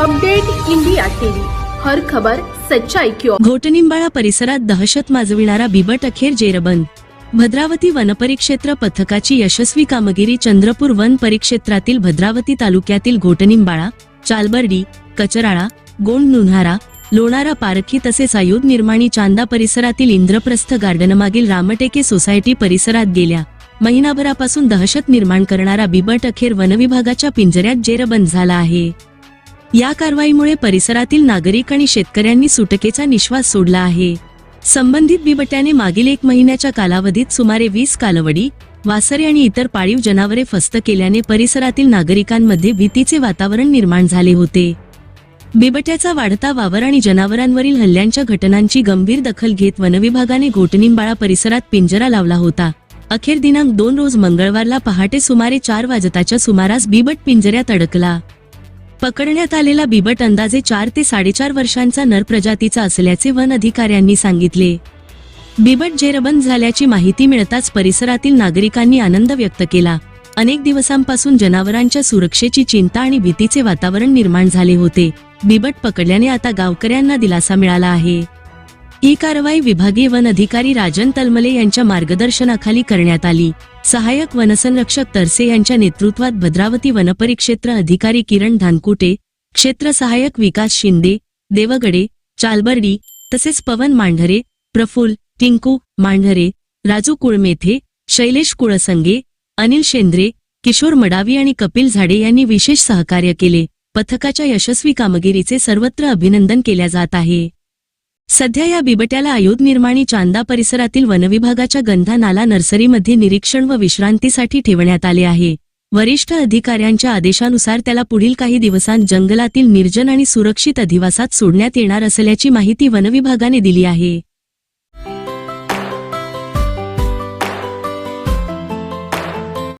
Update India TV, हर खबर सच्चाई की ओर। घोटनिंबाळा परिसरात दहशत माजविणारा बिबट अखेर जेरबंद। भद्रावती वनपरिक्षेत्र पथकाची यशस्वी कामगिरी। चंद्रपूर वन परिक्षेत्रातील भद्रावती तालुक्यातील घोटनिंबाळा, चालबर्डी, कचराळा, गोंड नुन्हारा, लोणारा पारखी तसेच आयुध निर्माणी चांदा परिसरातील इंद्रप्रस्थ गार्डनमागील रामटेके सोसायटी परिसरात गेल्या महिनाभरापासून दहशत निर्माण करणारा बिबट अखेर वनविभागाच्या पिंजऱ्यात जेरबंद झाला आहे। या कारवाईमुळे परिसरातील नागरिक आणि शेतकऱ्यांनी सुटकेचा निश्वास सोडला आहे। संबंधित बिबट्याने मागील 1 महिन्याच्या कालावधीत सुमारे 20 कालवडी, वासरे आणि इतर पाळीव जनावरे फस्त केल्याने परिसरातील नागरिकांमध्ये भीतीचे वातावरण निर्माण झाले होते। बिबट्याचा वाढता वावर आणि जनावरांवरील हल्ल्यांच्या घटनांची गंभीर दखल घेत वनविभागाने घोटनिंबाळा परिसरात पिंजरा लावला होता। अखेर दिनांक 2 रोज मंगळवारला पहाटे सुमारे 4 वाजताच्या सुमारास बिबट पिंजऱ्यात अडकला। पकडण्यात आलेला बिबट अंदाजे 4 ते 4.5 वर्षांचा नर प्रजातीचा असल्याचे वन अधिकाऱ्यांनी सांगितले। बिबट जेरबंद झाल्याची माहिती मिळताच परिसरातील नागरिकांनी आनंद व्यक्त केला। अनेक दिवसांपासून जनावरांच्या सुरक्षेची चिंता आणि भीतीचे वातावरण निर्माण झाले होते। बिबट पकडल्याने आता गावकऱ्यांना दिलासा मिळाला आहे। ही कारवाई विभागीय वन अधिकारी राजन तलमले यांच्या मार्गदर्शनाखाली करण्यात आली। सहाय्यक वनसंरक्षक तरसे यांच्या नेतृत्वात भद्रावती वनपरिक्षेत्र अधिकारी किरण धानकुटे, क्षेत्र सहाय्यक विकास शिंदे, देवगडे, चालबर्डी तसेच पवन मांढरे, प्रफुल्ल, टिंकू मांढरे, राजू कुळमेथे, शैलेश कुळसंगे, अनिल शेंद्रे, किशोर मडावी आणि कपिल झाडे यांनी विशेष सहकार्य केले। पथकाच्या यशस्वी कामगिरीचे सर्वत्र अभिनंदन केले जात आहे। सध्या या बिबट्याला आयुध निर्माणी चांदा परिसरातील वनविभागाच्या गंधा नाला नर्सरीमध्ये निरीक्षण व विश्रांतीसाठी ठेवण्यात आले आहे। वरिष्ठ अधिकाऱ्यांच्या आदेशानुसार त्याला पुढील काही दिवसांत जंगलातील निर्जन आणि सुरक्षित अधिवासात सोडण्यात येणार असल्याची माहिती वनविभागाने दिली आहे।